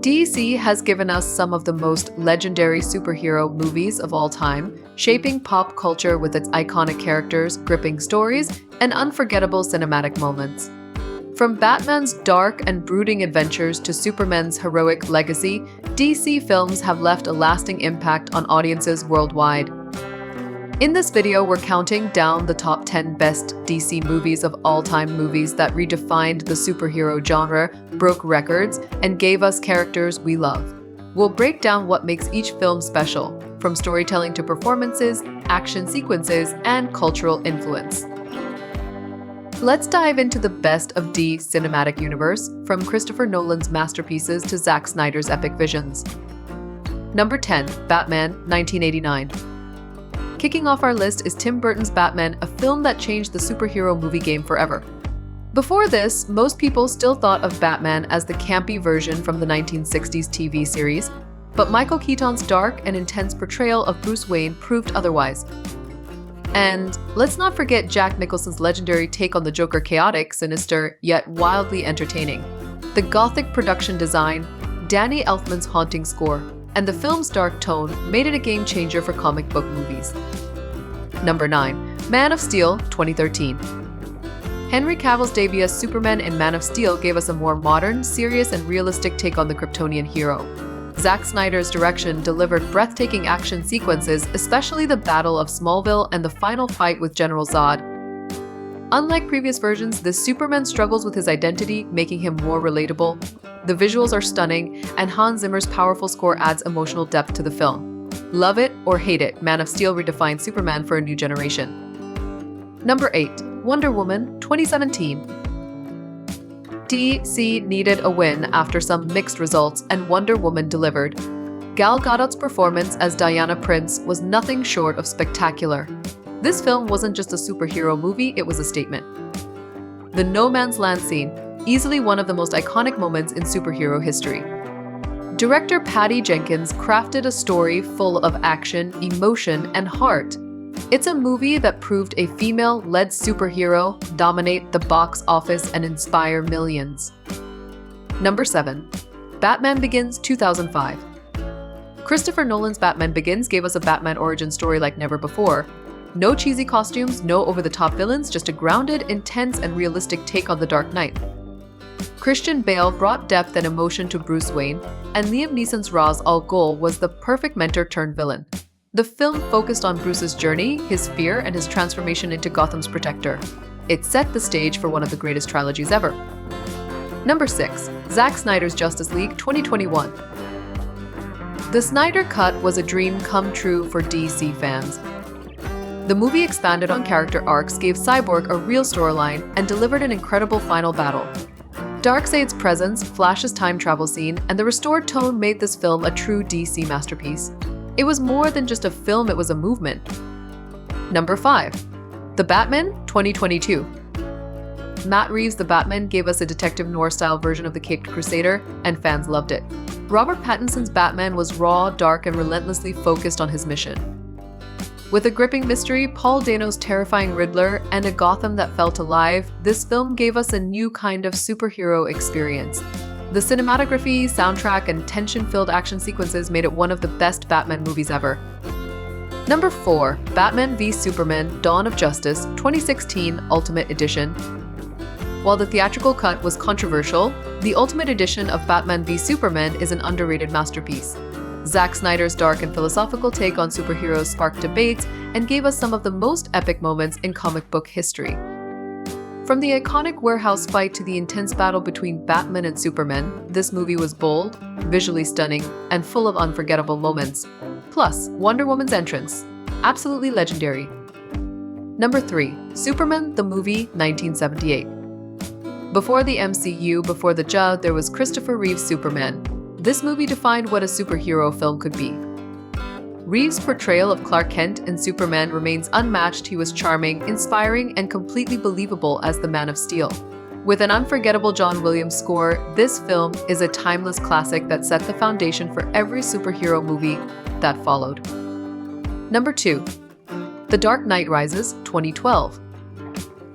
DC has given us some of the most legendary superhero movies of all time, shaping pop culture with its iconic characters, gripping stories, and unforgettable cinematic moments. From Batman's dark and brooding adventures to Superman's heroic legacy, DC films have left a lasting impact on audiences worldwide. In this video, we're counting down the top 10 best DC movies of all time, movies that redefined the superhero genre, broke records, and gave us characters we love. We'll break down what makes each film special, from storytelling to performances, action sequences, and cultural influence. Let's dive into the best of the cinematic universe, from Christopher Nolan's masterpieces to Zack Snyder's epic visions. Number 10, Batman, 1989. Kicking off our list is Tim Burton's Batman, a film that changed the superhero movie game forever. Before this, most people still thought of Batman as the campy version from the 1960s TV series, but Michael Keaton's dark and intense portrayal of Bruce Wayne proved otherwise. And let's not forget Jack Nicholson's legendary take on the Joker, chaotic, sinister, yet wildly entertaining. The gothic production design, Danny Elfman's haunting score, and the film's dark tone made it a game changer for comic book movies. Number 9. Man of Steel, 2013. Henry Cavill's debut as Superman in Man of Steel gave us a more modern, serious, and realistic take on the Kryptonian hero. Zack Snyder's direction delivered breathtaking action sequences, especially the Battle of Smallville and the final fight with General Zod. Unlike previous versions, this Superman struggles with his identity, making him more relatable. The visuals are stunning, and Hans Zimmer's powerful score adds emotional depth to the film. Love it or hate it, Man of Steel redefined Superman for a new generation. Number 8. Wonder Woman, 2017. DC needed a win after some mixed results, and Wonder Woman delivered. Gal Gadot's performance as Diana Prince was nothing short of spectacular. This film wasn't just a superhero movie, it was a statement. The no man's land scene, easily one of the most iconic moments in superhero history. Director Patty Jenkins crafted a story full of action, emotion, and heart. It's a movie that proved a female-led superhero dominate the box office and inspire millions. Number 7. Batman Begins, 2005. Christopher Nolan's Batman Begins gave us a Batman origin story like never before. No cheesy costumes, no over-the-top villains, just a grounded, intense, and realistic take on the Dark Knight. Christian Bale brought depth and emotion to Bruce Wayne, and Liam Neeson's Ra's al Ghul was the perfect mentor-turned-villain. The film focused on Bruce's journey, his fear, and his transformation into Gotham's protector. It set the stage for one of the greatest trilogies ever. Number 6. Zack Snyder's Justice League, 2021. The Snyder Cut was a dream come true for DC fans. The movie expanded on character arcs, gave Cyborg a real storyline, and delivered an incredible final battle. Darkseid's presence, Flash's time travel scene, and the restored tone made this film a true DC masterpiece. It was more than just a film, it was a movement. Number 5. The Batman, 2022. Matt Reeves' The Batman gave us a detective noir-style version of the Caped Crusader, and fans loved it. Robert Pattinson's Batman was raw, dark, and relentlessly focused on his mission. With a gripping mystery, Paul Dano's terrifying Riddler, and a Gotham that felt alive, this film gave us a new kind of superhero experience. The cinematography, soundtrack, and tension-filled action sequences made it one of the best Batman movies ever. Number 4. Batman v Superman: Dawn of Justice, 2016 Ultimate Edition. While the theatrical cut was controversial, the Ultimate Edition of Batman v Superman is an underrated masterpiece. Zack Snyder's dark and philosophical take on superheroes sparked debates and gave us some of the most epic moments in comic book history. From the iconic warehouse fight to the intense battle between Batman and Superman, this movie was bold, visually stunning, and full of unforgettable moments. Plus, Wonder Woman's entrance, absolutely legendary. Number 3. Superman the Movie, 1978. Before the MCU, before the JUD, there was Christopher Reeve's Superman. This movie defined what a superhero film could be. Reeves' portrayal of Clark Kent and Superman remains unmatched. He was charming, inspiring, and completely believable as the Man of Steel. With an unforgettable John Williams score, this film is a timeless classic that set the foundation for every superhero movie that followed. Number 2. The Dark Knight Rises, 2012.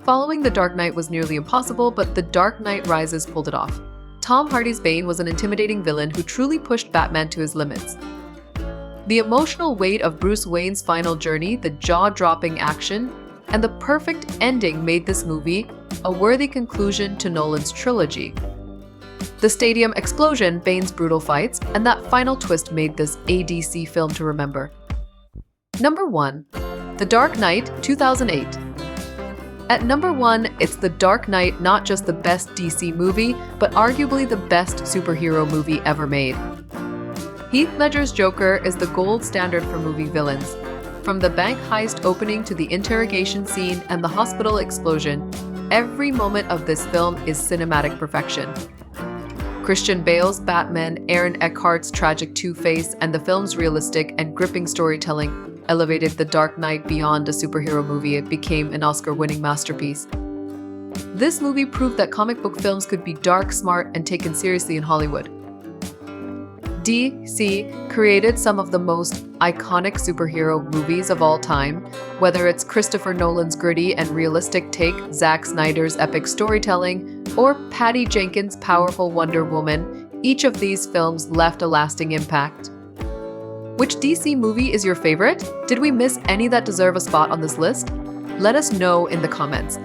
Following The Dark Knight was nearly impossible, but The Dark Knight Rises pulled it off. Tom Hardy's Bane was an intimidating villain who truly pushed Batman to his limits. The emotional weight of Bruce Wayne's final journey, the jaw-dropping action, and the perfect ending made this movie a worthy conclusion to Nolan's trilogy. The stadium explosion, Bane's brutal fights, and that final twist made this a DC film to remember. Number 1. The Dark Knight, 2008. At number 1, it's The Dark Knight, not just the best DC movie, but arguably the best superhero movie ever made. Heath Ledger's Joker is the gold standard for movie villains. From the bank heist opening to the interrogation scene and the hospital explosion, every moment of this film is cinematic perfection. Christian Bale's Batman, Aaron Eckhart's tragic Two-Face, and the film's realistic and gripping storytelling elevated The Dark Knight beyond a superhero movie. It became an Oscar-winning masterpiece. This movie proved that comic book films could be dark, smart, and taken seriously in Hollywood. DC created some of the most iconic superhero movies of all time, whether it's Christopher Nolan's gritty and realistic take, Zack Snyder's epic storytelling, or Patty Jenkins' powerful Wonder Woman. Each of these films left a lasting impact. Which DC movie is your favorite? Did we miss any that deserve a spot on this list? Let us know in the comments.